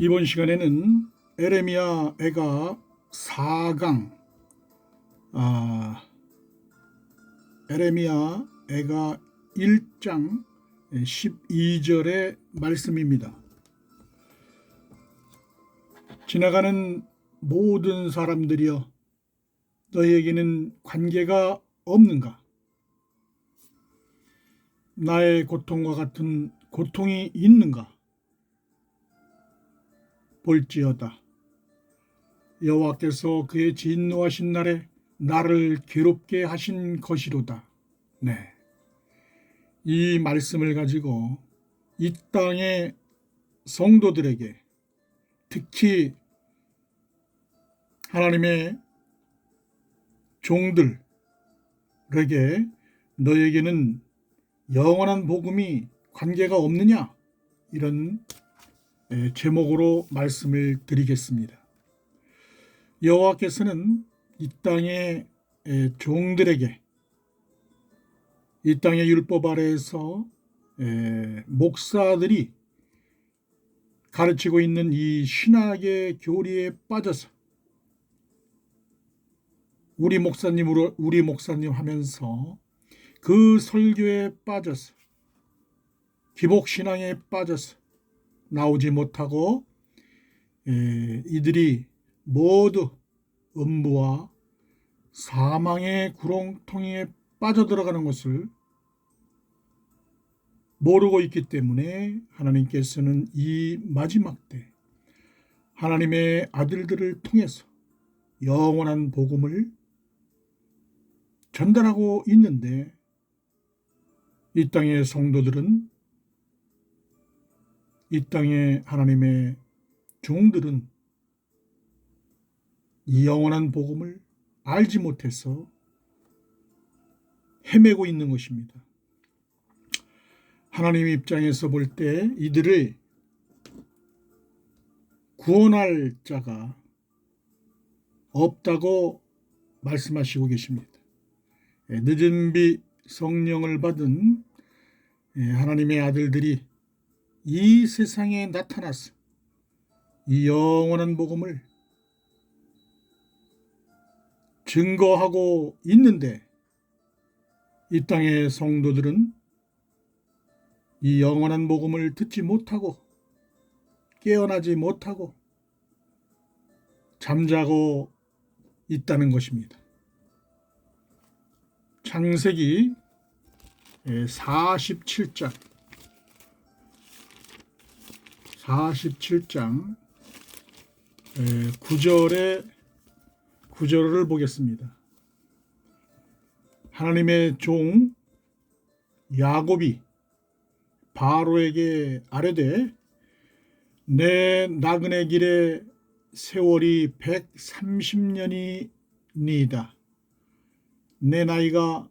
이번 시간에는 에레미야 애가 4강, 에레미야 애가 1장 12절의 말씀입니다. 지나가는 모든 사람들이여, 너희에게는 관계가 없는가? 나의 고통과 같은 고통이 있는가? 볼지어다, 여호와께서 그의 진노하신 날에 나를 괴롭게 하신 것이로다. 네, 이 말씀을 가지고 이 땅의 성도들에게, 특히 하나님의 종들에게, 너에게는 영원한 복음이 관계가 없느냐? 이런 제목으로 말씀을 드리겠습니다. 여호와께서는 이 땅의 종들에게, 이 땅의 율법 아래에서 목사들이 가르치고 있는 이 신학의 교리에 빠져서 우리 목사님 하면서 그 설교에 빠져서 기복신앙에 빠져서 나오지 못하고 이들이 모두 음부와 사망의 구렁텅이에 빠져들어가는 것을 모르고 있기 때문에 하나님께서는 이 마지막 때 하나님의 아들들을 통해서 영원한 복음을 전달하고 있는데, 이 땅의 성도들은, 이 땅의 하나님의 종들은 이 영원한 복음을 알지 못해서 헤매고 있는 것입니다. 하나님 입장에서 볼 때 이들을 구원할 자가 없다고 말씀하시고 계십니다. 늦은 비 성령을 받은 하나님의 아들들이 이 세상에 나타나서 이 영원한 복음을 증거하고 있는데, 이 땅의 성도들은 이 영원한 복음을 듣지 못하고 깨어나지 못하고 잠자고 있다는 것입니다. 창세기 47장 9절을 보겠습니다. 하나님의 종 야곱이 바로에게 아뢰되, 내 나그네 길의 세월이 130년이니이다. 내 나이가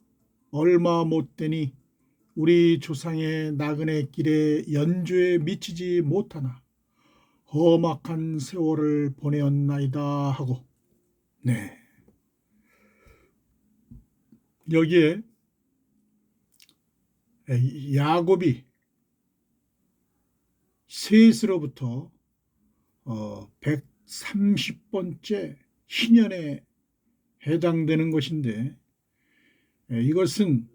얼마 못 되니 우리 조상의 나그네 길의 연주에 미치지 못하나 험악한 세월을 보내었나이다 하고, 네, 여기에 야곱이 셋으로부터 130번째 희년에 해당되는 것인데, 이것은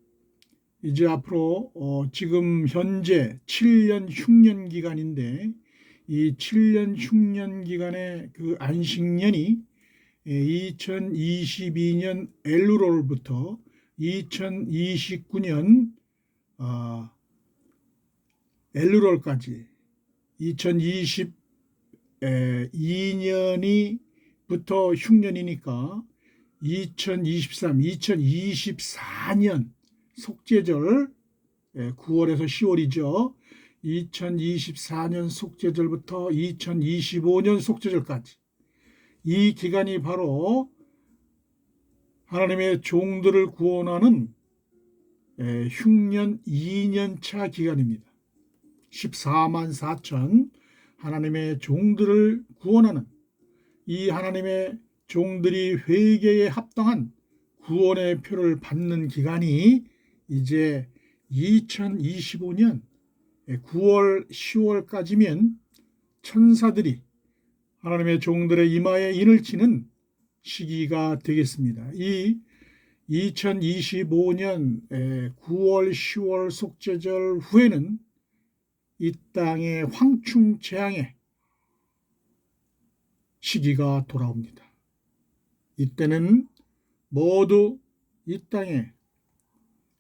이제 앞으로 지금 현재 7년 흉년 기간인데, 이 7년 흉년 기간의 그 안식년이 2022년 엘루롤부터 2029년 엘루롤까지 2022년이부터 흉년이니까 2024년 속죄절, 9월에서 10월이죠. 2024년 속죄절부터 2025년 속죄절까지, 이 기간이 바로 하나님의 종들을 구원하는 흉년 2년차 기간입니다. 14만 4천 하나님의 종들을 구원하는, 이 하나님의 종들이 회개에 합당한 구원의 표를 받는 기간이 이제 2025년 9월, 10월까지면 천사들이 하나님의 종들의 이마에 인을 치는 시기가 되겠습니다. 이 2025년 9월, 10월 속죄절 후에는 이 땅의 황충 재앙의 시기가 돌아옵니다. 이때는 모두 이 땅에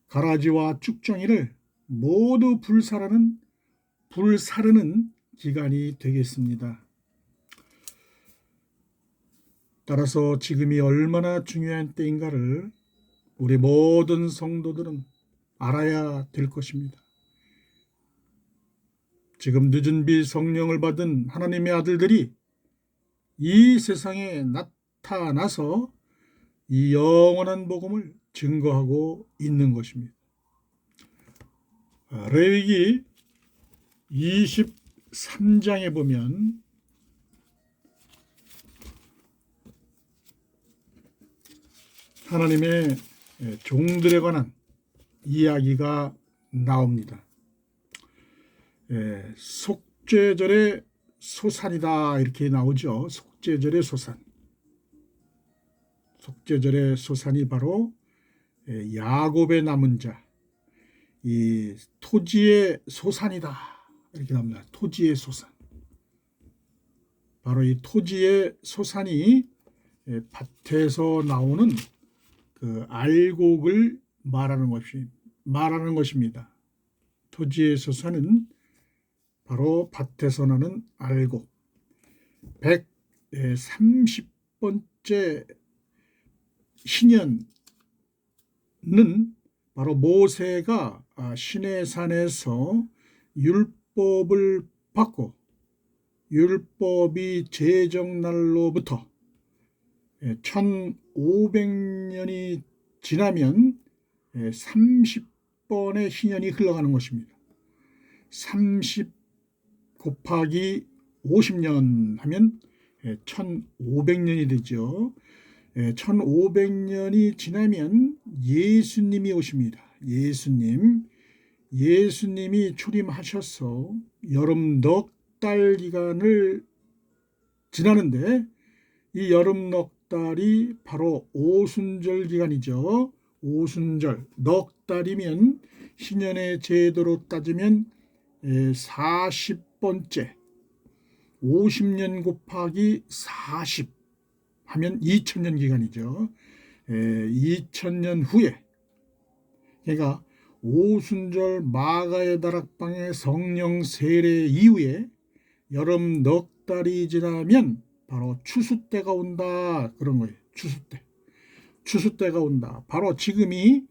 가라지와 쭉정이를 모두 불사르는 기간이 되겠습니다. 따라서 지금이 얼마나 중요한 때인가를 우리 모든 성도들은 알아야 될 것입니다. 지금 늦은 비 성령을 받은 하나님의 아들들이 이 세상에 나타나서 이 영원한 복음을 증거하고 있는 것입니다. 레위기 23장에 보면 하나님의 종들에 관한 이야기가 나옵니다. 속죄절의 소산이다 이렇게 나오죠. 속죄절의 소산. 속죄절의 소산이 바로 야곱의 남은 자, 이 토지의 소산이다 이렇게 나옵니다. 토지의 소산. 바로 이 토지의 소산이 밭에서 나오는 그 알곡을 말하는 것입니다. 토지의 소산은 바로 밭에서 나는 알곡. 130번째 희년은 바로 모세가 시내산에서 율법을 받고 율법이 제정날로부터 1500년이 지나면 30번의 희년이 흘러가는 것입니다. 30 곱하기 50년 하면 1500년이 되죠. 1500년이 지나면 예수님이 오십니다. 예수님이 출임하셔서 여름 넉 달 기간을 지나는데 이 여름 넉 달이 바로 오순절 기간이죠. 오순절 넉 달이면 희년의 제도로 따지면 40번째 50년 곱하기 40 하면 2000년 기간이죠. 2000년 후에 그러니까 오순절 마가의 다락방의 성령 세례 이후에 여름 넉 달이 지나면 바로 추수 때가 온다 그런 거예요. 추수 때가 온다. 바로 지금이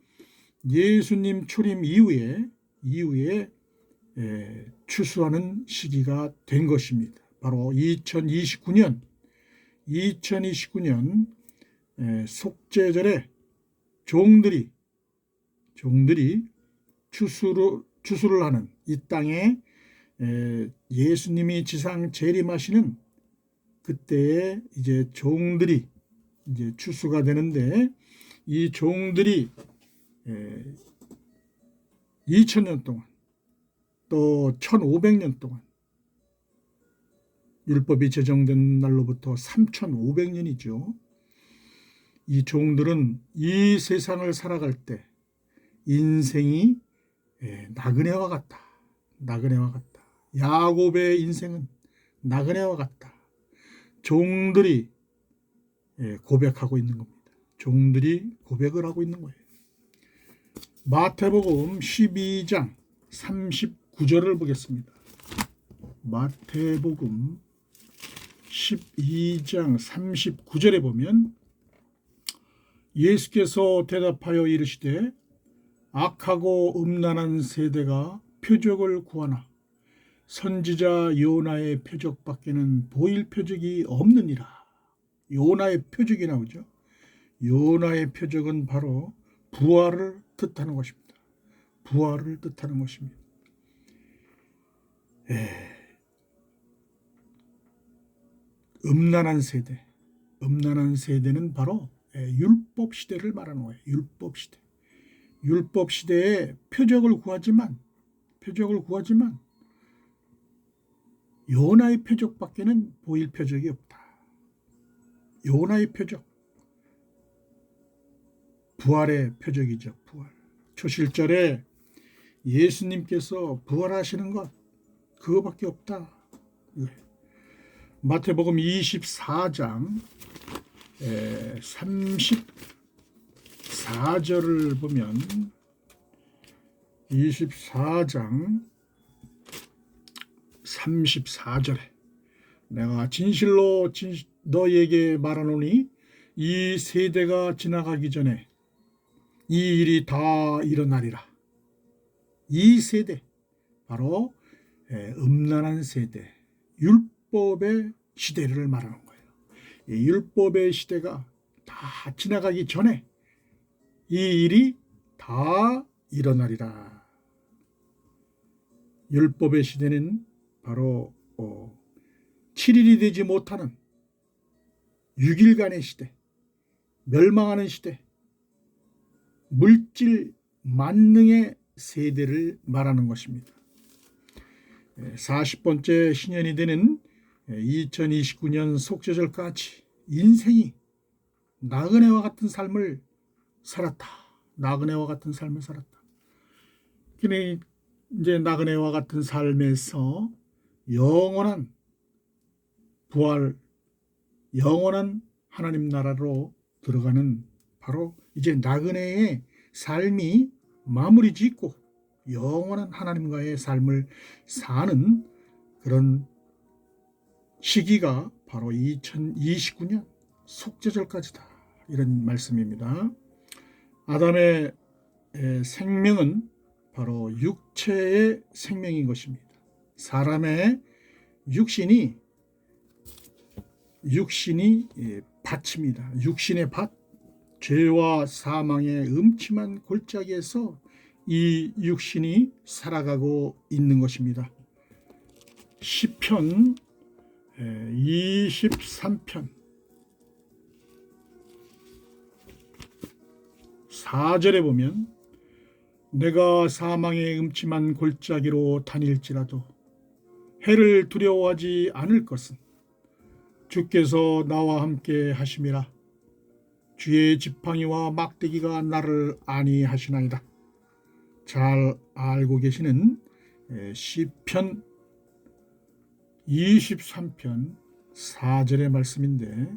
예수님 출임 이후에 추수하는 시기가 된 것입니다. 바로 2029년 속죄절에 종들이 추수를 하는 이 땅에 예수님이 지상 재림하시는 그때에 이제 종들이 이제 추수가 되는데 이 종들이 2000년 동안 또 1500년 동안 율법이 제정된 날로부터 3500년이죠. 이 종들은 이 세상을 살아갈 때 인생이 나그네와 같다. 야곱의 인생은 나그네와 같다. 종들이 고백하고 있는 겁니다. 종들이 고백을 하고 있는 거예요. 마태복음 12장 39절을 보겠습니다. 마태복음 12장 39절에 보면 예수께서 대답하여 이르시되 악하고 음란한 세대가 표적을 구하나 선지자 요나의 표적밖에는 보일 표적이 없느니라. 요나의 표적이 나오죠. 요나의 표적은 바로 부활을 뜻하는 것입니다. 부활을 뜻하는 것입니다. 음란한 세대는 바로 율법 시대를 말하는 거예요. 율법 시대에 표적을 구하지만 요나의 표적밖에는 보일 표적이 없다. 요나의 표적, 부활의 표적이죠. 부활. 초실절에 예수님께서 부활하시는 것 그거밖에 없다. 마태복음 24장 34절을 보면 24장 34절에 내가 진실로 너에게 말하노니 이 세대가 지나가기 전에 이 일이 다 일어나리라. 이 세대 바로 음란한 세대, 율법의 시대를 말하는 거예요. 이 율법의 시대가 다 지나가기 전에 이 일이 다 일어나리라. 율법의 시대는 바로 7일이 되지 못하는 6일간의 시대, 멸망하는 시대, 물질 만능의 세대를 말하는 것입니다. 40번째 신년이 되는 2029년 속죄절까지 인생이 나그네와 같은 삶을 살았다. 나그네와 같은 삶을 살았다. 그러니 이제 나그네와 같은 삶에서 영원한 부활, 영원한 하나님 나라로 들어가는 바로 이제 나그네의 삶이 마무리 짓고 영원한 하나님과의 삶을 사는 그런 시기가 바로 2029년 속죄절까지다. 이런 말씀입니다. 아담의 생명은 바로 육체의 생명인 것입니다. 사람의 육신이 밭입니다. 육신의 밭, 죄와 사망의 음침한 골짜기에서 이 육신이 살아가고 있는 것입니다. 시편 23편 4절에 보면 내가 사망의 음침한 골짜기로 다닐지라도 해를 두려워하지 않을 것은 주께서 나와 함께 하심이라. 주의 지팡이와 막대기가 나를 안위하시나이다. 잘 알고 계시는 시편 23편 4절의 말씀인데,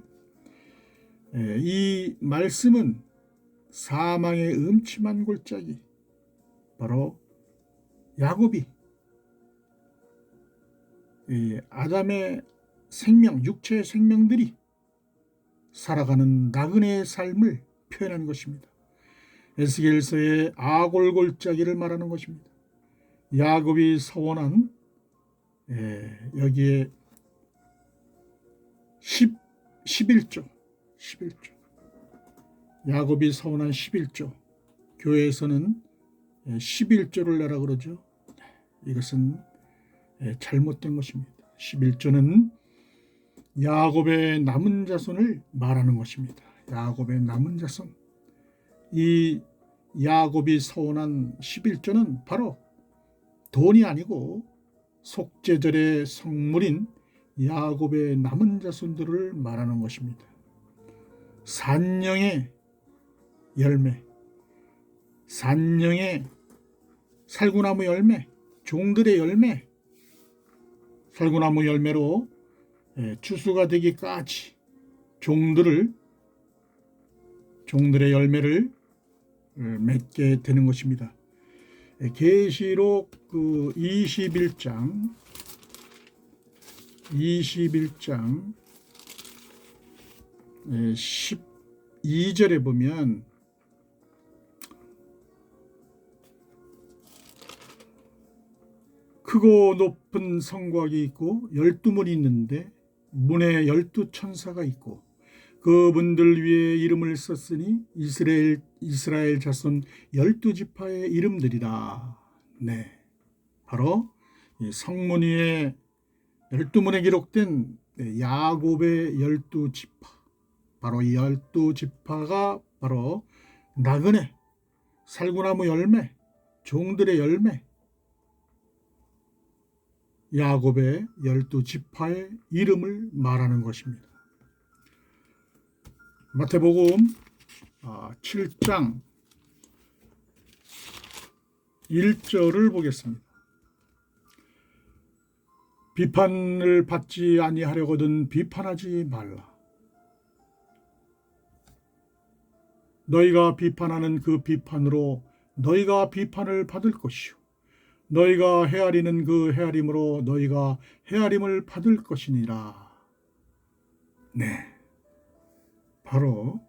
이 말씀은 사망의 음침한 골짜기, 바로 야곱이 아담의 생명, 육체의 생명들이 살아가는 나그네의 삶을 표현한 것입니다. 에스겔서의 아골 골짜기를 말하는 것입니다. 야곱이 서원한 여기에 11조 야곱이 서원한 11조, 교회에서는 11조를 내라 그러죠. 이것은 잘못된 것입니다. 11조는 야곱의 남은 자손을 말하는 것입니다. 야곱의 남은 자손. 이 야곱이 서원한 11조는 바로 돈이 아니고 속죄절의 성물인 야곱의 남은 자손들을 말하는 것입니다. 산령의 열매, 산령의 살구나무 열매, 종들의 열매, 살구나무 열매로 추수가 되기까지 종들의 열매를 맺게 되는 것입니다. 계시록 21장 12절에 보면 크고 높은 성곽이 있고 12문이 있는데 문에 12천사가 있고 그분들 위에 이름을 썼으니 이스라엘 자손 12지파의 이름들이라. 네, 바로 이 성문 위에 12문에 기록된 야곱의 12지파, 바로 이 12지파가 바로 나그네, 살구나무 열매, 종들의 열매, 야곱의 12지파의 이름을 말하는 것입니다. 마태복음 7장 1절을 보겠습니다. 비판을 받지 아니하려거든 비판하지 말라. 너희가 비판하는 그 비판으로 너희가 비판을 받을 것이요 너희가 헤아리는 그 헤아림으로 너희가 헤아림을 받을 것이니라. 네, 바로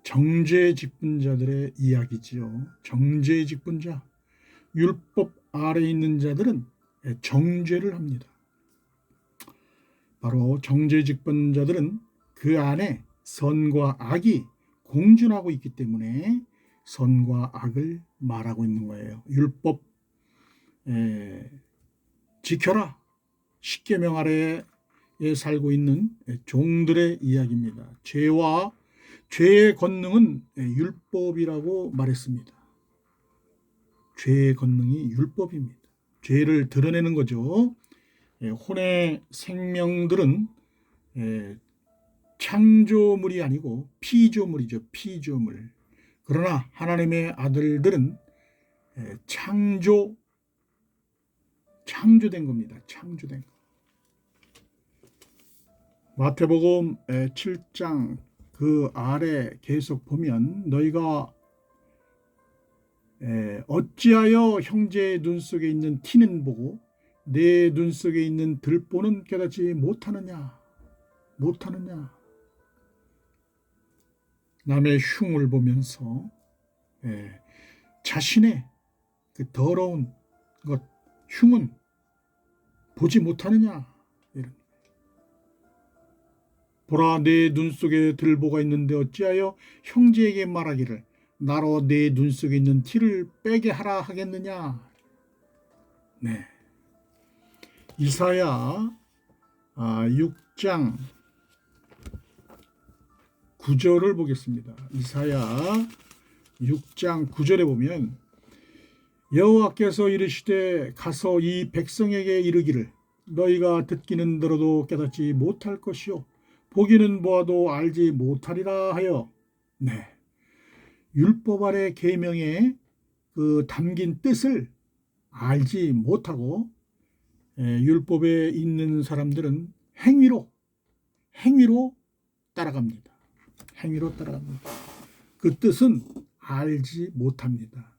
정죄직분자들의 이야기지요. 정죄직분자, 율법 아래 있는 자들은 정죄를 합니다. 바로 정죄직분자들은 그 안에 선과 악이 공존하고 있기 때문에 선과 악을 말하고 있는 거예요. 율법 지켜라, 십계명 아래에 살고 있는 종들의 이야기입니다. 죄와 죄의 권능은 율법이라고 말했습니다. 죄의 권능이 율법입니다. 죄를 드러내는 거죠. 혼의 생명들은 창조물이 아니고 피조물이죠. 피조물. 그러나 하나님의 아들들은 창조된 겁니다. 창조된 거. 마태복음 7장 그 아래 계속 보면 너희가 어찌하여 형제의 눈 속에 있는 티는 보고 내 눈 속에 있는 들보는 깨닫지 못하느냐. 남의 흉을 보면서 자신의 그 더러운 것, 흉은 보지 못하느냐. 보라, 내 눈 속에 들보가 있는데 어찌하여 형제에게 말하기를 나로 내 눈 속에 있는 티를 빼게 하라 하겠느냐. 네. 이사야 6장 9절을 보겠습니다. 이사야 6장 9절에 보면 여호와께서 이르시되 가서 이 백성에게 이르기를 너희가 듣기는 들어도 깨닫지 못할 것이요 보기는 보아도 알지 못하리라 하여. 네. 율법 아래 계명에 그 담긴 뜻을 알지 못하고 율법에 있는 사람들은 행위로 따라갑니다. 그 뜻은 알지 못합니다.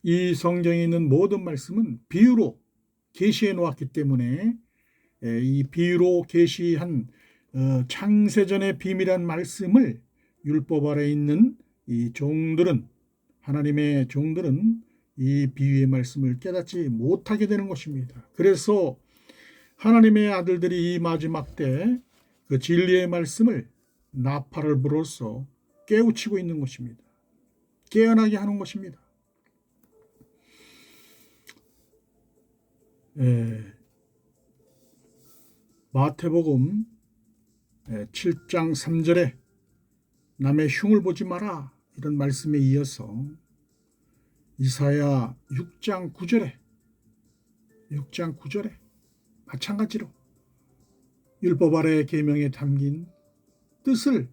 이 성경에 있는 모든 말씀은 비유로 계시해 놓았기 때문에 이 비유로 계시한 창세전의 비밀한 말씀을 율법 아래 있는 이 종들은, 하나님의 종들은 이 비유의 말씀을 깨닫지 못하게 되는 것입니다. 그래서 하나님의 아들들이 이 마지막 때 그 진리의 말씀을 나팔을 불어서 깨우치고 있는 것입니다. 깨어나게 하는 것입니다. 마태복음 7장 3절에 남의 흉을 보지 마라 이런 말씀에 이어서 이사야 6장 9절에 마찬가지로 율법 아래 계명에 담긴 뜻을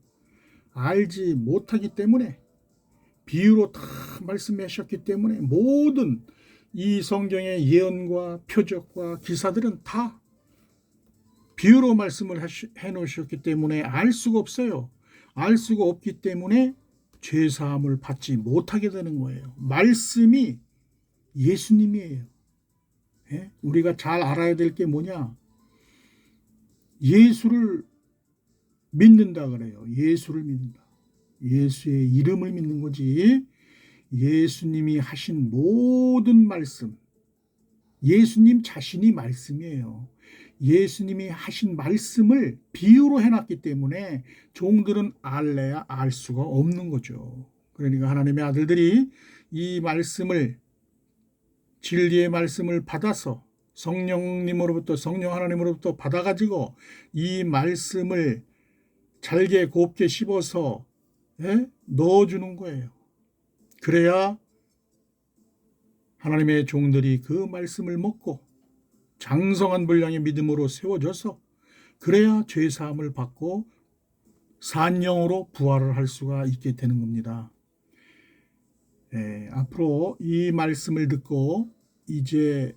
알지 못하기 때문에 비유로 다 말씀하셨기 때문에 모든 이 성경의 예언과 표적과 기사들은 다 비유로 말씀을 해놓으셨기 때문에 알 수가 없어요. 알 수가 없기 때문에 죄사함을 받지 못하게 되는 거예요. 말씀이 예수님이에요. 우리가 잘 알아야 될 게 뭐냐? 예수를 믿는다 그래요. 예수를 믿는다. 예수의 이름을 믿는 거지. 예수님이 하신 모든 말씀, 예수님 자신이 말씀이에요. 예수님이 하신 말씀을 비유로 해놨기 때문에 종들은 알래야 알 수가 없는 거죠. 그러니까 하나님의 아들들이 이 말씀을, 진리의 말씀을 받아서 성령님으로부터, 성령 하나님으로부터 받아가지고 이 말씀을 잘게 곱게 씹어서 넣어주는 거예요. 그래야 하나님의 종들이 그 말씀을 먹고 장성한 분량의 믿음으로 세워져서 그래야 죄사함을 받고 산영으로 부활을 할 수가 있게 되는 겁니다. 앞으로 이 말씀을 듣고 이제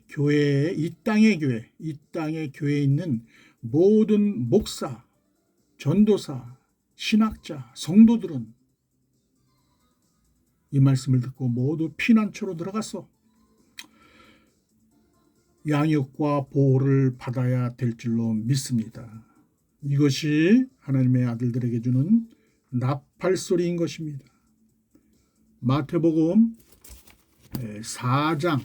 교회에 이 땅의 교회에 있는 모든 목사, 전도사, 신학자, 성도들은 이 말씀을 듣고 모두 피난처로 들어가서 양육과 보호를 받아야 될 줄로 믿습니다. 이것이 하나님의 아들들에게 주는 나팔소리인 것입니다. 마태복음 4장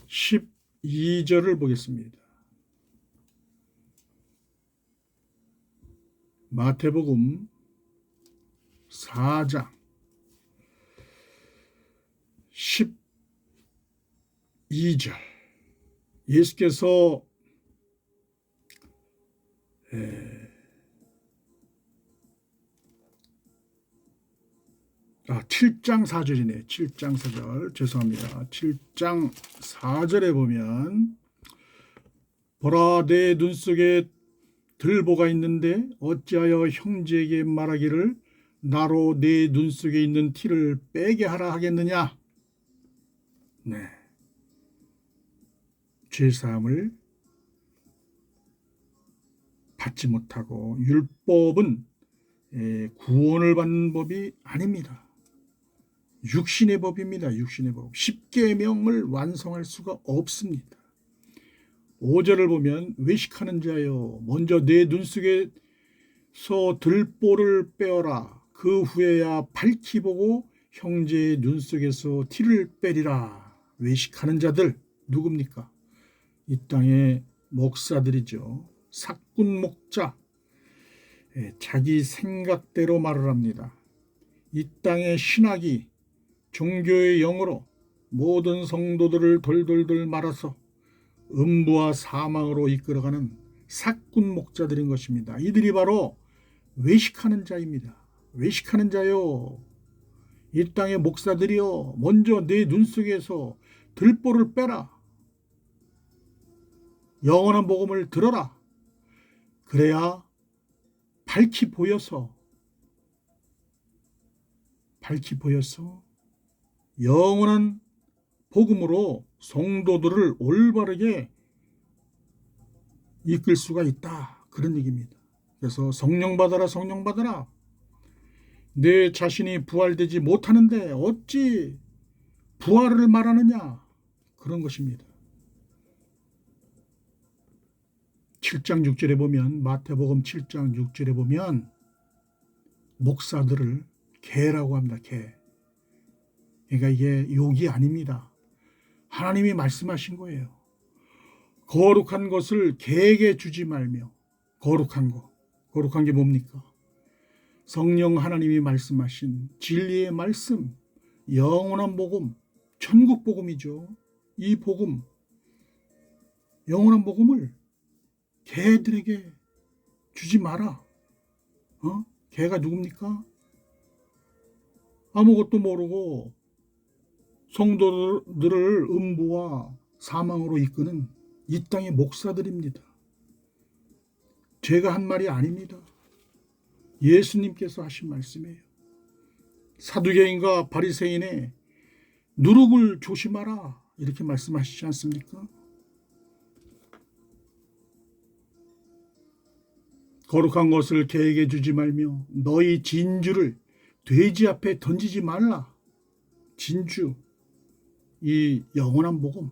12절을 보겠습니다. 마태복음 4장 12절 예수께서 7장 4절이네요. 7장 4절 죄송합니다. 7장 4절에 보면 보라 내 눈 속에 들보가 있는데 어찌하여 형제에게 말하기를 나로 내 눈 속에 있는 티를 빼게 하라 하겠느냐. 네. 죄사함을 받지 못하고 율법은 구원을 받는 법이 아닙니다. 육신의 법입니다. 육신의 법. 십계명을 완성할 수가 없습니다. 5절을 보면 외식하는 자여 먼저 내 눈 속에서 들보를 빼어라. 그 후에야 밝히 보고 형제의 눈 속에서 티를 빼리라. 외식하는 자들 누굽니까? 이 땅의 목사들이죠. 삭군 목자. 자기 생각대로 말을 합니다. 이 땅의 신학이 종교의 영으로 모든 성도들을 돌돌돌 말아서 음부와 사망으로 이끌어가는 삭군 목자들인 것입니다. 이들이 바로 외식하는 자입니다. 외식하는 자요. 이 땅의 목사들이요. 먼저 내 눈 속에서 들보를 빼라. 영원한 복음을 들어라. 그래야 밝히 보여서 영원한 복음으로 성도들을 올바르게 이끌 수가 있다. 그런 얘기입니다. 그래서 성령 받아라, 성령 받아라. 내 자신이 부활되지 못하는데 어찌 부활을 말하느냐. 그런 것입니다. 7장 6절에 보면 마태복음 7장 6절에 보면 목사들을 개라고 합니다. 개. 그러니까 이게 욕이 아닙니다. 하나님이 말씀하신 거예요. 거룩한 것을 개에게 주지 말며. 거룩한 게 뭡니까? 성령 하나님이 말씀하신 진리의 말씀, 영원한 복음, 천국 복음이죠. 이 복음, 영원한 복음을 개들에게 주지 마라. 개가 누굽니까? 아무것도 모르고 성도들을 음부와 사망으로 이끄는 이 땅의 목사들입니다. 제가 한 말이 아닙니다. 예수님께서 하신 말씀이에요. 사두개인과 바리새인의 누룩을 조심하라. 이렇게 말씀하시지 않습니까? 거룩한 것을 개에게 주지 말며 너희 진주를 돼지 앞에 던지지 말라. 진주, 이 영원한 복음,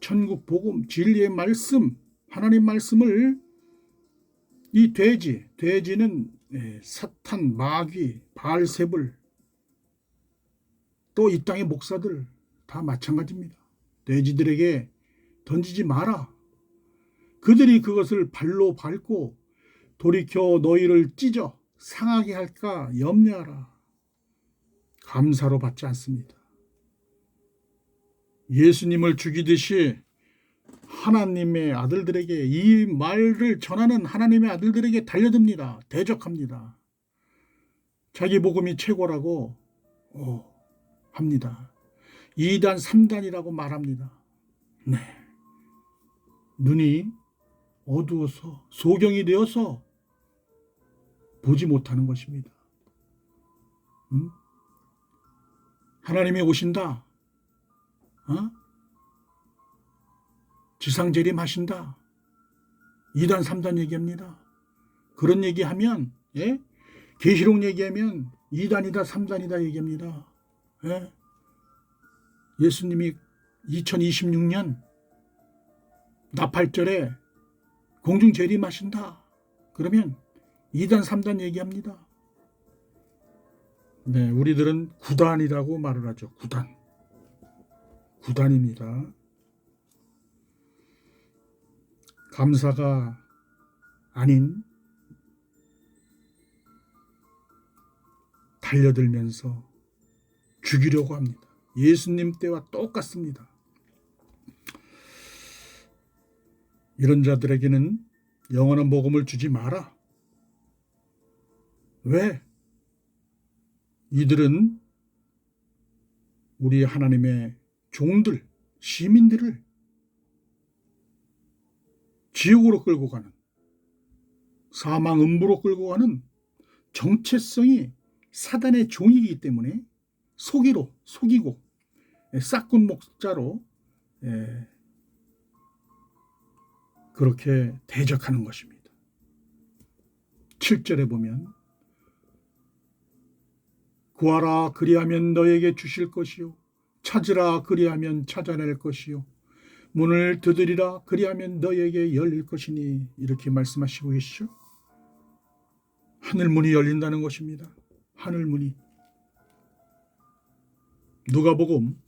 천국 복음, 진리의 말씀, 하나님 말씀을 이 돼지는 사탄, 마귀, 바알세불, 또 이 땅의 목사들 다 마찬가지입니다. 돼지들에게 던지지 마라. 그들이 그것을 발로 밟고 돌이켜 너희를 찢어 상하게 할까 염려하라. 감사로 받지 않습니다. 예수님을 죽이듯이 하나님의 아들들에게 이 말을 전하는 하나님의 아들들에게 달려듭니다. 대적합니다. 자기 복음이 최고라고 합니다. 2단, 3단이라고 말합니다. 네. 눈이 어두워서 소경이 되어서 보지 못하는 것입니다. 하나님이 오신다. 지상재림하신다. 2단 3단 얘기합니다. 그런 얘기하면 계시록 얘기하면 2단이다 3단이다 얘기합니다. 예수님이 2026년 나팔절에 공중 재림하신다. 그러면 2단 3단 얘기합니다. 네, 우리들은 9단이라고 말을 하죠. 9단. 9단입니다. 감사가 아닌 달려들면서 죽이려고 합니다. 예수님 때와 똑같습니다. 이런 자들에게는 영원한 복음을 주지 마라. 왜? 이들은 우리 하나님의 종들, 시민들을 지옥으로 끌고 가는, 사망 음부로 끌고 가는 정체성이 사단의 종이기 때문에 속이고 싹군 목자로 그렇게 대적하는 것입니다. 7절에 보면 구하라 그리하면 너에게 주실 것이요 찾으라 그리하면 찾아낼 것이요 문을 두드리라 그리하면 너에게 열릴 것이니 이렇게 말씀하시고 계시죠. 하늘문이 열린다는 것입니다. 하늘문이. 누가복음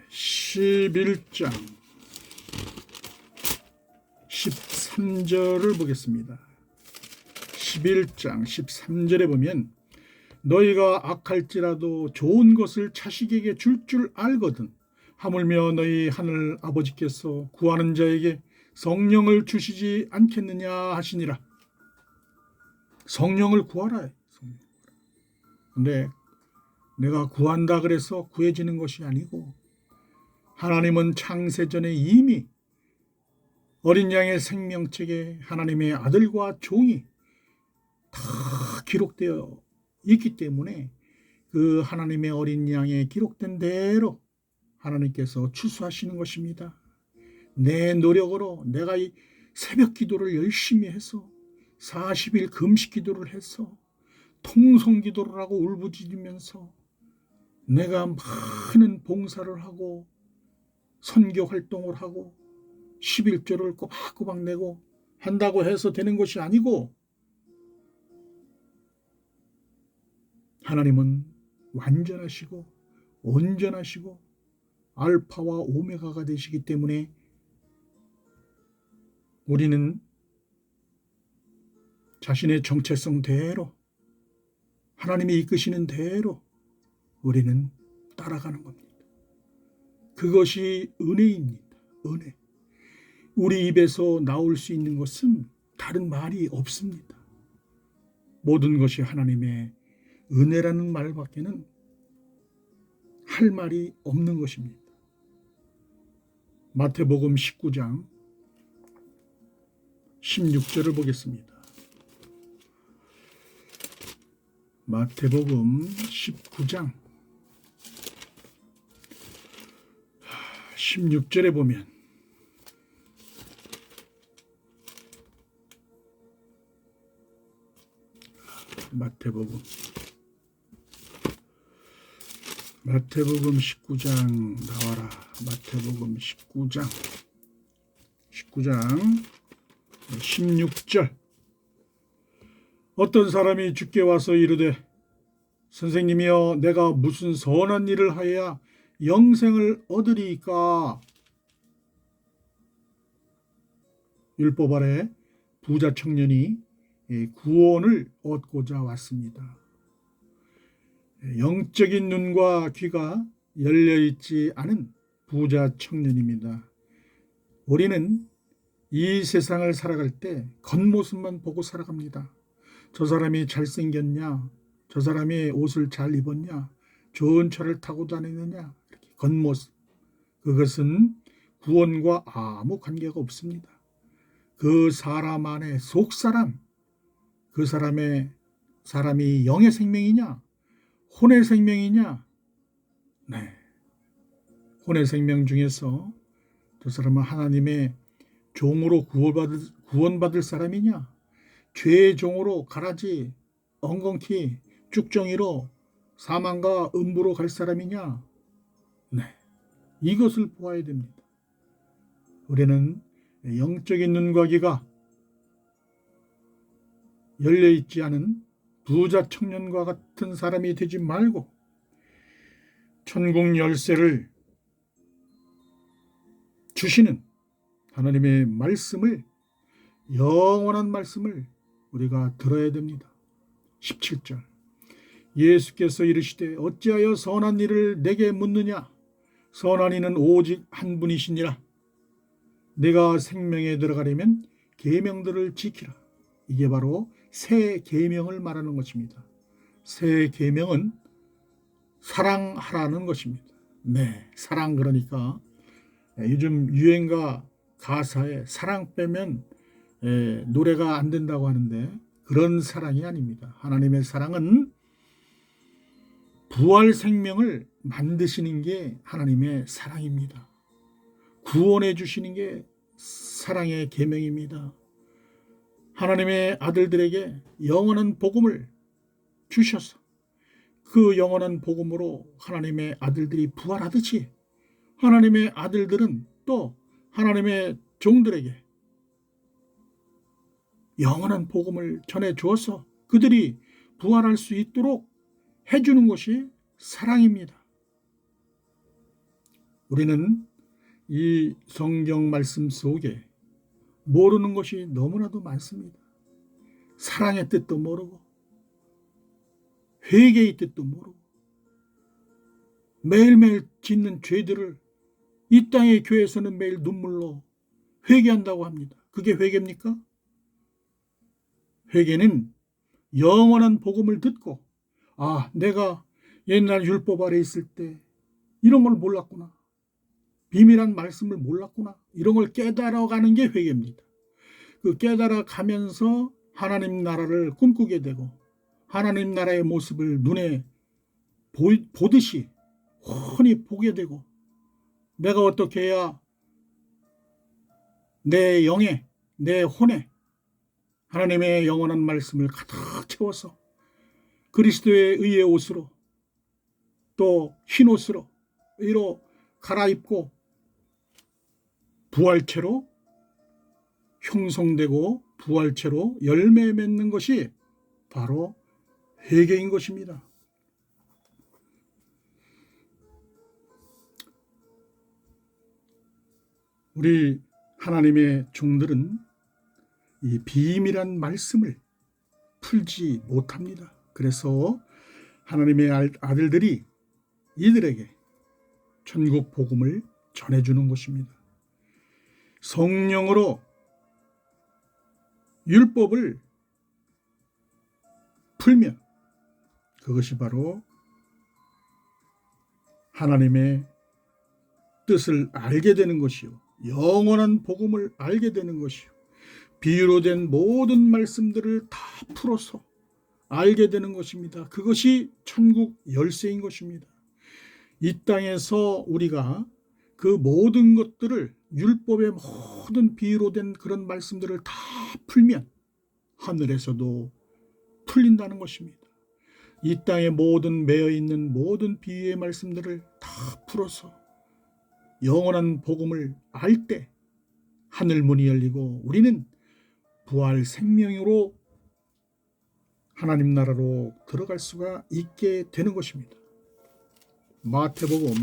11장 13절을 보겠습니다. 11장 13절에 보면 너희가 악할지라도 좋은 것을 자식에게 줄 알거든 하물며 너희 하늘 아버지께서 구하는 자에게 성령을 주시지 않겠느냐 하시니라. 성령을 구하라. 근데 내가 구한다 그래서 구해지는 것이 아니고 하나님은 창세전에 이미 어린 양의 생명책에 하나님의 아들과 종이 다 기록되어 있기 때문에 그 하나님의 어린 양에 기록된 대로 하나님께서 추수하시는 것입니다. 내 노력으로 내가 이 새벽 기도를 열심히 해서 40일 금식 기도를 해서 통성 기도를 하고 울부짖으면서 내가 많은 봉사를 하고 선교 활동을 하고 11조를 꼬박꼬박 내고 한다고 해서 되는 것이 아니고 하나님은 완전하시고 온전하시고 알파와 오메가가 되시기 때문에 우리는 자신의 정체성대로 하나님이 이끄시는 대로 우리는 따라가는 겁니다. 그것이 은혜입니다. 은혜. 우리 입에서 나올 수 있는 것은 다른 말이 없습니다. 모든 것이 하나님의 은혜라는 말밖에는 할 말이 없는 것입니다. 마태복음 19장 16절을 보겠습니다. 마태복음 19장 16절에 보면 마태복음 19장 나와라. 마태복음 19장 16절 어떤 사람이 주께 와서 이르되 선생님이여 내가 무슨 선한 일을 하여야 영생을 얻으리이까. 율법 아래 부자 청년이 구원을 얻고자 왔습니다. 영적인 눈과 귀가 열려있지 않은 부자 청년입니다. 우리는 이 세상을 살아갈 때 겉모습만 보고 살아갑니다. 저 사람이 잘생겼냐, 저 사람이 옷을 잘 입었냐, 좋은 차를 타고 다니느냐, 이렇게 겉모습. 그것은 구원과 아무 관계가 없습니다. 그 사람 안에 속사람, 그 사람이 영의 생명이냐, 혼의 생명이냐? 네. 혼의 생명 중에서 저 사람은 하나님의 종으로 구원받을 사람이냐? 죄의 종으로 가라지 엉겅퀴 쭉정이로 사망과 음부로 갈 사람이냐? 네. 이것을 보아야 됩니다. 우리는 영적인 눈과 귀가 열려있지 않은 부자 청년과 같은 사람이 되지 말고 천국 열쇠를 주시는 하나님의 말씀을, 영원한 말씀을 우리가 들어야 됩니다. 17절 예수께서 이르시되 어찌하여 선한 일을 내게 묻느냐? 선한 이는 오직 한 분이시니라. 내가 생명에 들어가려면 계명들을 지키라. 이게 바로 새 계명을 말하는 것입니다. 새 계명은 사랑하라는 것입니다. 네, 사랑. 그러니까 요즘 유행가 가사에 사랑 빼면 노래가 안 된다고 하는데 그런 사랑이 아닙니다. 하나님의 사랑은 부활 생명을 만드시는 게 하나님의 사랑입니다. 구원해 주시는 게 사랑의 계명입니다. 하나님의 아들들에게 영원한 복음을 주셔서 그 영원한 복음으로 하나님의 아들들이 부활하듯이 하나님의 아들들은 또 하나님의 종들에게 영원한 복음을 전해 주어서 그들이 부활할 수 있도록 해주는 것이 사랑입니다. 우리는 이 성경 말씀 속에 모르는 것이 너무나도 많습니다. 사랑의 뜻도 모르고 회개의 뜻도 모르고 매일매일 짓는 죄들을 이 땅의 교회에서는 매일 눈물로 회개한다고 합니다. 그게 회개입니까? 회개는 영원한 복음을 듣고 내가 옛날 율법 아래 있을 때 이런 걸 몰랐구나. 비밀한 말씀을 몰랐구나. 이런 걸 깨달아가는 게 회개입니다. 그 깨달아가면서 하나님 나라를 꿈꾸게 되고 하나님 나라의 모습을 눈에 보듯이 훤히 보게 되고 내가 어떻게 해야 내 영에, 내 혼에 하나님의 영원한 말씀을 가득 채워서 그리스도의 의의 옷으로 또 흰옷으로 이로 갈아입고 부활체로 형성되고 부활체로 열매 맺는 것이 바로 회개인 것입니다. 우리 하나님의 종들은 이 비밀한 말씀을 풀지 못합니다. 그래서 하나님의 아들들이 이들에게 천국 복음을 전해주는 것입니다. 성령으로 율법을 풀면 그것이 바로 하나님의 뜻을 알게 되는 것이요, 영원한 복음을 알게 되는 것이요, 비유로 된 모든 말씀들을 다 풀어서 알게 되는 것입니다. 그것이 천국 열쇠인 것입니다. 이 땅에서 우리가 그 모든 것들을 율법의 모든 비유로 된 그런 말씀들을 다 풀면 하늘에서도 풀린다는 것입니다. 이 땅에 모든 매여 있는 모든 비유의 말씀들을 다 풀어서 영원한 복음을 알 때 하늘 문이 열리고 우리는 부활 생명으로 하나님 나라로 들어갈 수가 있게 되는 것입니다. 마태복음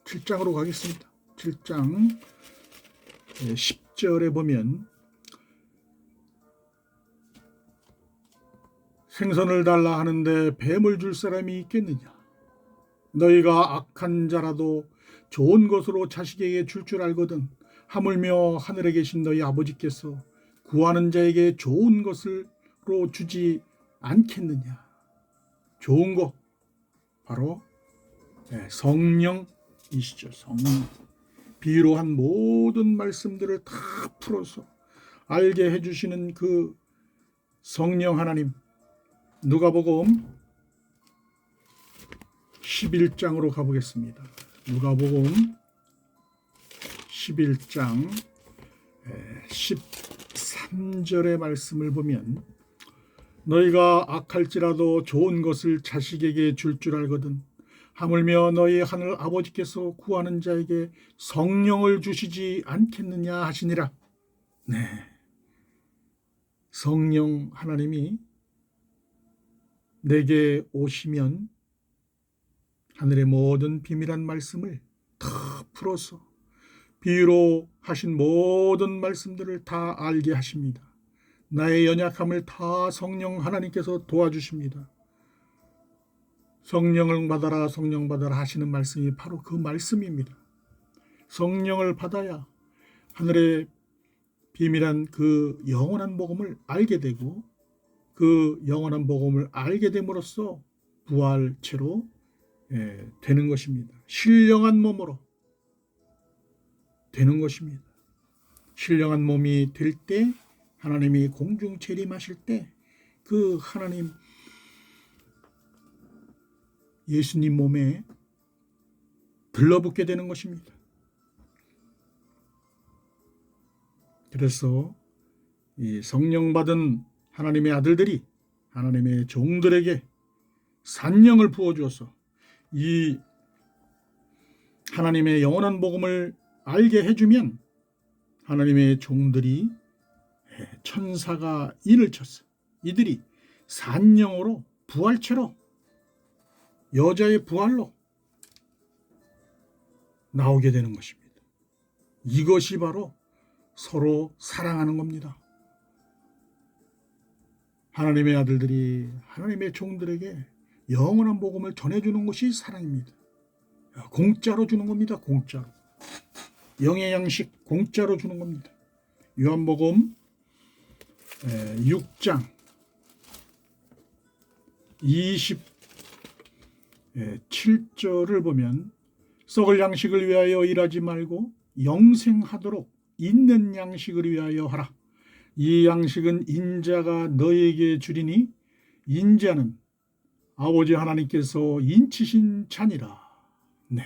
7장으로 가겠습니다. 7장 10절에 보면 생선을 달라 하는데 뱀을 줄 사람이 있겠느냐? 너희가 악한 자라도 좋은 것으로 자식에게 줄 알거든 하물며 하늘에 계신 너희 아버지께서 구하는 자에게 좋은 것으로 주지 않겠느냐? 좋은 것, 바로 성령이시죠. 성령. 비유로 한 모든 말씀들을 다 풀어서 알게 해주시는 그 성령 하나님. 누가복음 11장으로 가보겠습니다. 누가복음 11장 13절의 말씀을 보면 너희가 악할지라도 좋은 것을 자식에게 줄 줄 알거든 하물며 너희 하늘 아버지께서 구하는 자에게 성령을 주시지 않겠느냐 하시니라. 네, 성령 하나님이 내게 오시면 하늘의 모든 비밀한 말씀을 다 풀어서 비유로 하신 모든 말씀들을 다 알게 하십니다. 나의 연약함을 다 성령 하나님께서 도와주십니다. 성령을 받아라, 성령 받아라 하시는 말씀이 바로 그 말씀입니다. 성령을 받아야 하늘의 비밀한 그 영원한 복음을 알게 되고 그 영원한 복음을 알게 됨으로써 부활체로 되는 것입니다. 신령한 몸으로 되는 것입니다. 신령한 몸이 될 때 하나님이 공중 재림하실 때 그 하나님 예수님 몸에 들러붙게 되는 것입니다. 그래서 이 성령 받은 하나님의 아들들이 하나님의 종들에게 산령을 부어주어서 이 하나님의 영원한 복음을 알게 해주면 하나님의 종들이 천사가 인을 쳤어. 이들이 산령으로 부활체로 여자의 부활로 나오게 되는 것입니다. 이것이 바로 서로 사랑하는 겁니다. 하나님의 아들들이 하나님의 종들에게 영원한 복음을 전해주는 것이 사랑입니다. 공짜로 주는 겁니다. 공짜로. 영의 양식 공짜로 주는 겁니다. 요한복음 6장 27절을 보면 썩을 양식을 위하여 일하지 말고 영생하도록 있는 양식을 위하여 하라. 이 양식은 인자가 너에게 주리니 인자는 아버지 하나님께서 인치신 잔이라. 네,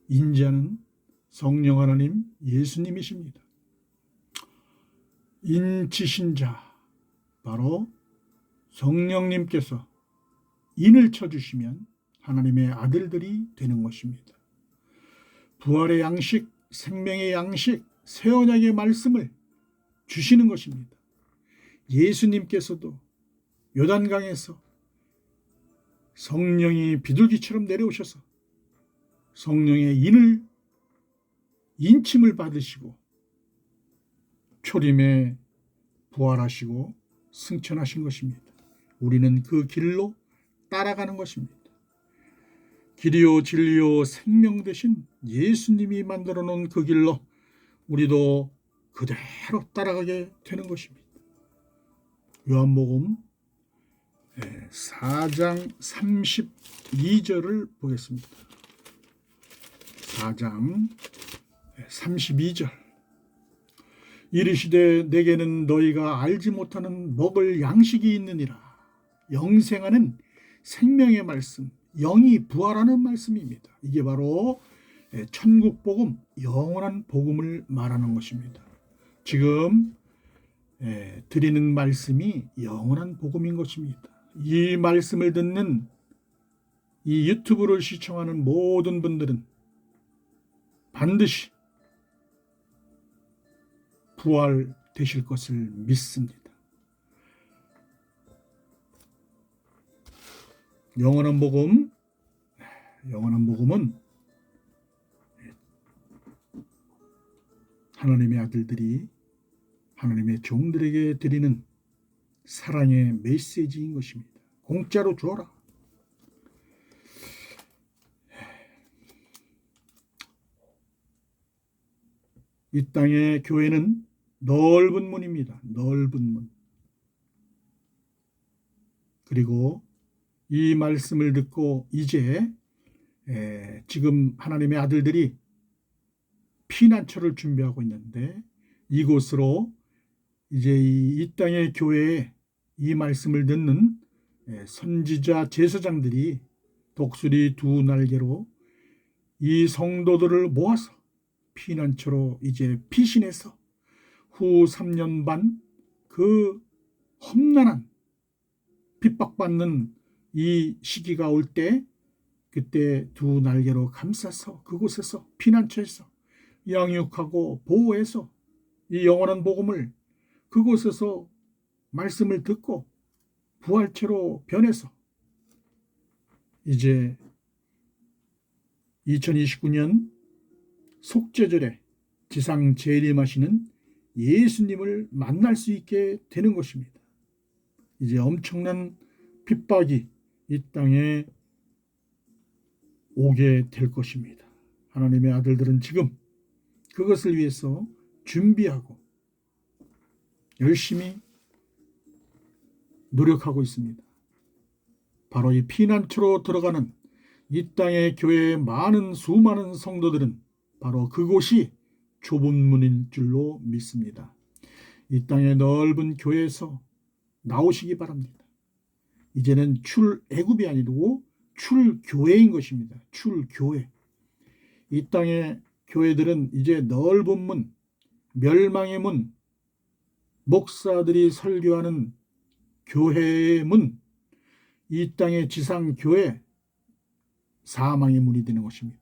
인자는 성령 하나님 예수님이십니다. 인치신 자, 바로 성령님께서 인을 쳐주시면 하나님의 아들들이 되는 것입니다. 부활의 양식, 생명의 양식, 새 언약의 말씀을 주시는 것입니다. 예수님께서도 요단강에서 성령이 비둘기처럼 내려오셔서 성령의 인침을 받으시고 초림에 부활하시고 승천하신 것입니다. 우리는 그 길로 따라가는 것입니다. 길이요 진리요 생명 되신 예수님이 만들어 놓은 그 길로 우리도 그대로 따라가게 되는 것입니다. 요한복음 4장 32절을 보겠습니다. 4장 32절. 이르시되 내게는 너희가 알지 못하는 먹을 양식이 있느니라. 영생하는 생명의 말씀, 영이 부활하는 말씀입니다. 이게 바로 천국 복음, 영원한 복음을 말하는 것입니다. 지금 드리는 말씀이 영원한 복음인 것입니다. 이 말씀을 듣는 이 유튜브를 시청하는 모든 분들은 반드시 부활되실 것을 믿습니다. 영원한 복음은 하나님의 아들들이 하나님의 종들에게 드리는 사랑의 메시지인 것입니다. 공짜로 주어라. 이 땅의 교회는 넓은 문입니다. 넓은 문. 그리고 이 말씀을 듣고 이제 지금 하나님의 아들들이 피난처를 준비하고 있는데 이곳으로 이제 이 땅의 교회에 이 말씀을 듣는 선지자 제사장들이 독수리 두 날개로 이 성도들을 모아서 피난처로 이제 피신해서 후 3년 반 그 험난한 핍박받는 이 시기가 올 때 그때 두 날개로 감싸서 그곳에서 피난처에서 양육하고 보호해서 이 영원한 복음을 그곳에서 말씀을 듣고 부활체로 변해서 이제 2029년 속죄절에 지상 재림하시는 예수님을 만날 수 있게 되는 것입니다. 이제 엄청난 핍박이 이 땅에 오게 될 것입니다. 하나님의 아들들은 지금 그것을 위해서 준비하고 열심히 노력하고 있습니다. 바로 이 피난처로 들어가는 이 땅의 교회의 수많은 성도들은 바로 그곳이 좁은 문인 줄로 믿습니다. 이 땅의 넓은 교회에서 나오시기 바랍니다. 이제는 출애굽이 아니고 출교회인 것입니다. 출교회. 이 땅의 교회들은 이제 넓은 문, 멸망의 문, 목사들이 설교하는 교회의 문, 이 땅의 지상교회, 사망의 문이 되는 것입니다.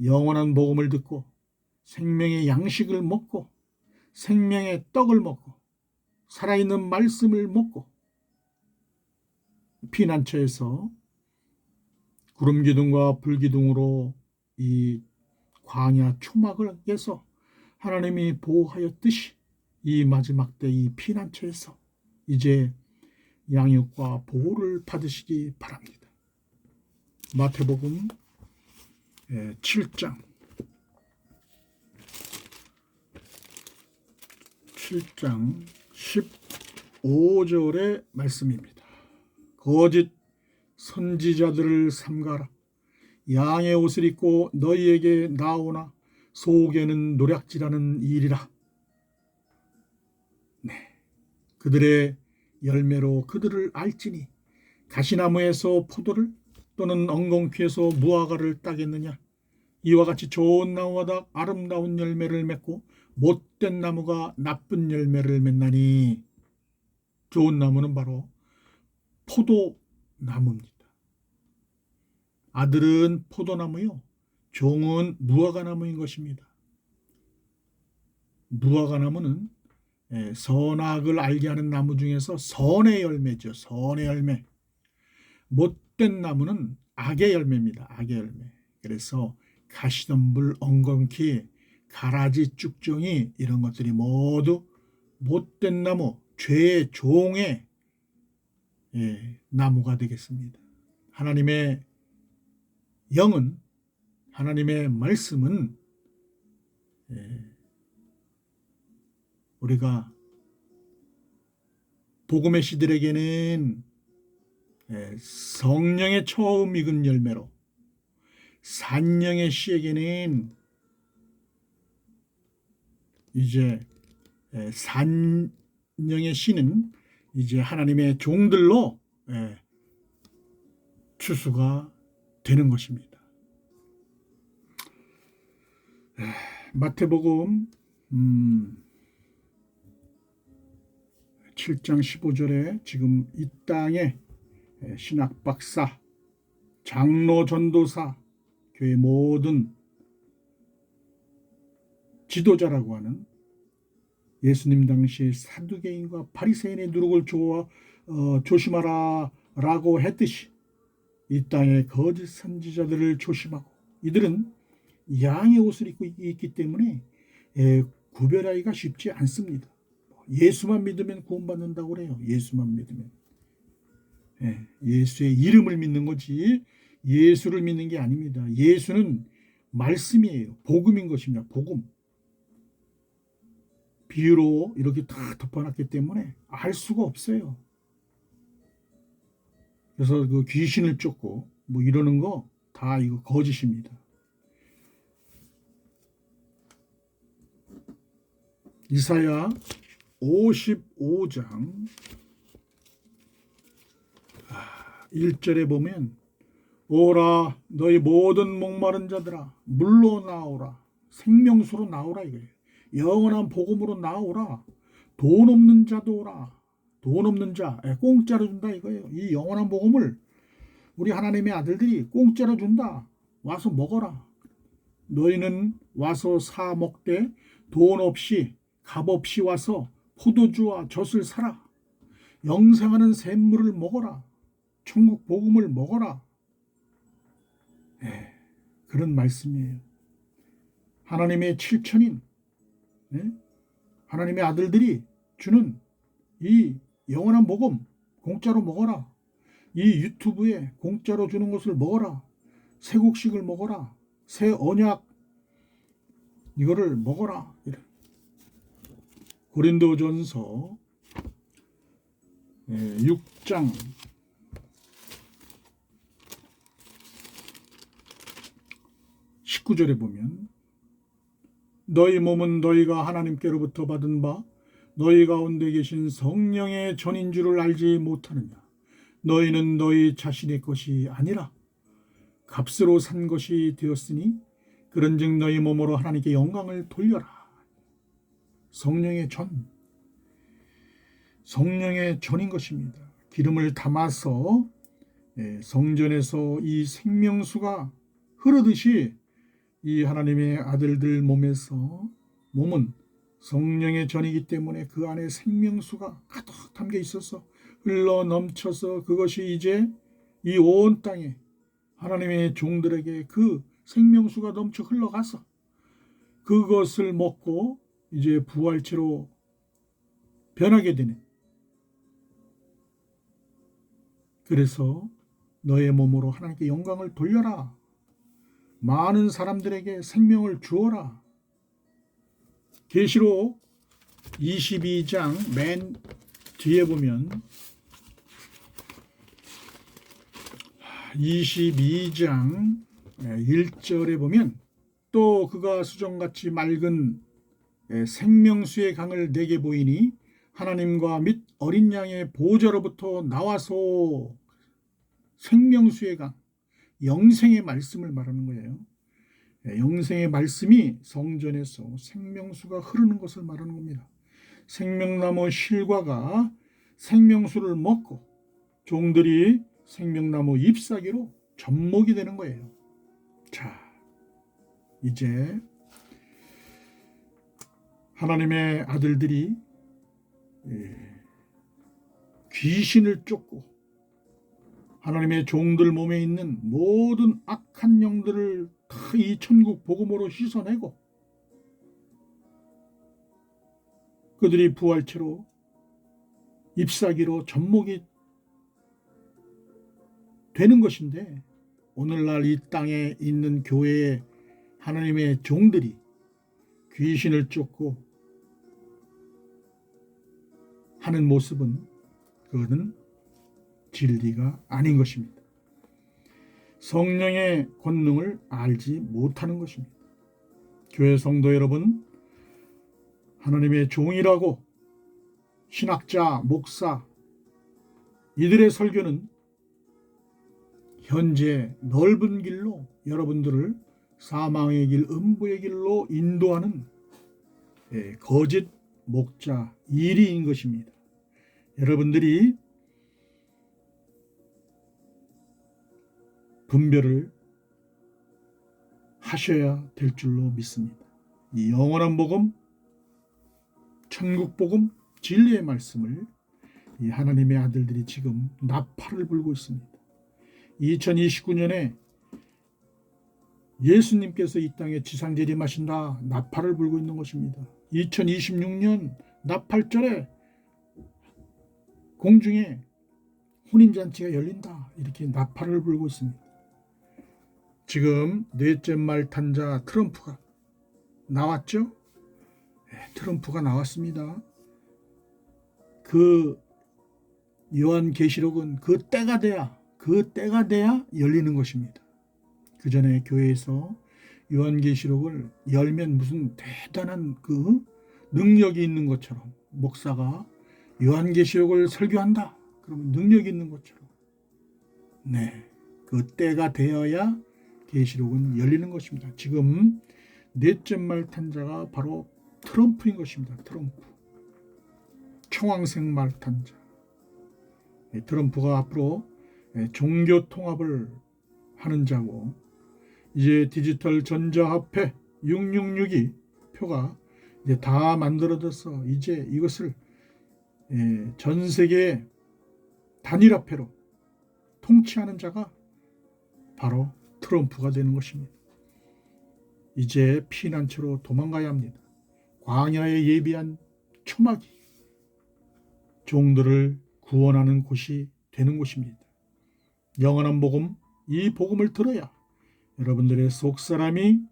영원한 복음을 듣고 생명의 양식을 먹고 생명의 떡을 먹고 살아있는 말씀을 먹고 피난처에서 구름기둥과 불기둥으로 이 광야 초막을 깨서 하나님이 보호하였듯이 이 마지막 때 이 피난처에서 이제 양육과 보호를 받으시기 바랍니다. 마태복음 7장 15절의 말씀입니다. 거짓 선지자들을 삼가라. 양의 옷을 입고 너희에게 나오나 속에는 노략질하는 일이라. 그들의 열매로 그들을 알지니 가시나무에서 포도를 또는 엉겅퀴에서 무화과를 따겠느냐. 이와 같이 좋은 나무마다 아름다운 열매를 맺고 못된 나무가 나쁜 열매를 맺나니. 좋은 나무는 바로 포도나무입니다. 아들은 포도나무요, 종은 무화과나무인 것입니다. 무화과나무는 선악을 알게 하는 나무 중에서 선의 열매죠. 선의 열매. 못된 나무는 악의 열매입니다. 악의 열매. 그래서 가시덤불, 엉겅퀴, 가라지, 쭉정이 이런 것들이 모두 못된 나무, 죄의 종의 나무가 되겠습니다. 하나님의 영은, 하나님의 말씀은 우리가 복음의 시들에게는 성령의 처음 익은 열매로, 산령의 씨에게는 이제 산령의 씨는 이제 하나님의 종들로 추수가 되는 것입니다. 마태복음 7장 15절에 지금 이 땅에 신학박사, 장로, 전도사, 교회 모든 지도자라고 하는 예수님 당시 사두개인과 바리새인의 누룩을 조심하라 라고 했듯이 이 땅의 거짓 선지자들을 조심하고, 이들은 양의 옷을 입고 있기 때문에 구별하기가 쉽지 않습니다. 예수만 믿으면 구원받는다고 그래요. 예수만 믿으면. 예수의 이름을 믿는 거지 예수를 믿는 게 아닙니다. 예수는 말씀이에요. 복음인 것입니다. 복음. 비유로 이렇게 다 덮어놨기 때문에 알 수가 없어요. 그래서 그 귀신을 쫓고 뭐 이러는 거 다 이거 거짓입니다. 이사야 55장 1절에 보면 오라 너희 모든 목마른 자들아 물로 나오라 생명수로 나오라 이거예요. 영원한 복음으로 나오라. 돈 없는 자도 오라. 돈 없는 자 공짜로 준다 이거예요. 이 영원한 복음을 우리 하나님의 아들들이 공짜로 준다. 와서 먹어라. 너희는 와서 사 먹되 돈 없이 값 없이 와서 포도주와 젖을 사라. 영생하는 샘물을 먹어라. 천국 복음을 먹어라. 그런 말씀이에요. 하나님의 7천인 하나님의 아들들이 주는 이 영원한 복음 공짜로 먹어라. 이 유튜브에 공짜로 주는 것을 먹어라. 새 곡식을 먹어라. 새 언약 이거를 먹어라. 고린도전서 6장 19절에 보면 너희 몸은 너희가 하나님께로부터 받은 바 너희 가운데 계신 성령의 전인 줄을 알지 못하느냐. 너희는 너희 자신의 것이 아니라 값으로 산 것이 되었으니 그런즉 너희 몸으로 하나님께 영광을 돌려라. 성령의 전인 것입니다. 기름을 담아서 성전에서 이 생명수가 흐르듯이 이 하나님의 아들들 몸은 성령의 전이기 때문에 그 안에 생명수가 가득 담겨 있어서 흘러 넘쳐서 그것이 이제 이 온 땅에 하나님의 종들에게 그 생명수가 넘쳐 흘러가서 그것을 먹고 이제 부활체로 변하게 되는. 그래서 너의 몸으로 하나님께 영광을 돌려라. 많은 사람들에게 생명을 주어라. 계시록 22장 맨 뒤에 보면 22장 1절에 보면 또 그가 수정같이 맑은 생명수의 강을 내게 보이니 하나님과 및 어린 양의 보좌로부터 나와서 생명수의 강, 영생의 말씀을 말하는 거예요. 영생의 말씀이 성전에서 생명수가 흐르는 것을 말하는 겁니다. 생명나무 실과가 생명수를 먹고 종들이 생명나무 잎사귀로 접목이 되는 거예요. 자, 이제 하나님의 아들들이 귀신을 쫓고 하나님의 종들 몸에 있는 모든 악한 영들을 다 이 천국 복음으로 씻어내고 그들이 부활체로 잎사귀로 접목이 되는 것인데 오늘날 이 땅에 있는 교회의 하나님의 종들이 귀신을 쫓고 하는 모습은 그거는 진리가 아닌 것입니다. 성령의 권능을 알지 못하는 것입니다. 교회 성도 여러분, 하나님의 종이라고 신학자, 목사 이들의 설교는 현재 넓은 길로 여러분들을 사망의 길, 음부의 길로 인도하는 거짓 목자 일이인 것입니다. 여러분들이 분별을 하셔야 될 줄로 믿습니다. 이 영원한 복음, 천국 복음, 진리의 말씀을 이 하나님의 아들들이 지금 나팔을 불고 있습니다. 2029년에 예수님께서 이 땅에 지상 재림하신다 나팔을 불고 있는 것입니다. 2026년 나팔절에 공중에 혼인잔치가 열린다 이렇게 나팔을 불고 있습니다. 지금 넷째 말 탄자 트럼프가 나왔죠? 트럼프가 나왔습니다. 그 요한계시록은 그 때가 돼야 그 때가 돼야 열리는 것입니다. 그 전에 교회에서 요한계시록을 열면 무슨 대단한 그 능력이 있는 것처럼, 목사가 요한계시록을 설교한다 그러면 능력이 있는 것처럼, 네, 그 때가 되어야 계시록은 열리는 것입니다. 지금 넷째 말탄자가 바로 트럼프인 것입니다. 트럼프, 청황색 말탄자. 트럼프가 앞으로 종교 통합을 하는 자고, 이제 디지털 전자화폐 666이 표가 이제 다 만들어져서 이제 이것을 전 세계 단일화폐로 통치하는 자가 바로 트럼프가 되는 것입니다. 이제 피난처로 도망가야 합니다. 광야에 예비한 초막이 종들을 구원하는 곳이 되는 곳입니다. 영원한 복음, 이 복음을 들어야 여러분들의 속사람이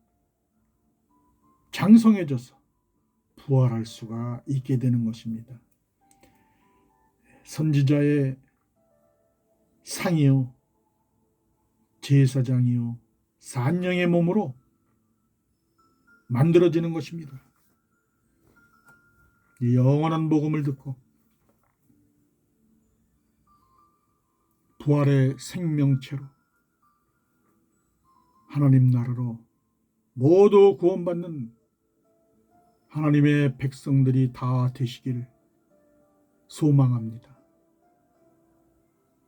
장성해져서 부활할 수가 있게 되는 것입니다. 선지자의 상이요, 제사장이요, 산령의 몸으로 만들어지는 것입니다. 이 영원한 복음을 듣고 부활의 생명체로 하나님 나라로 모두 구원받는 하나님의 백성들이 다 되시기를 소망합니다.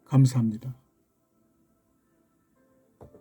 감사합니다.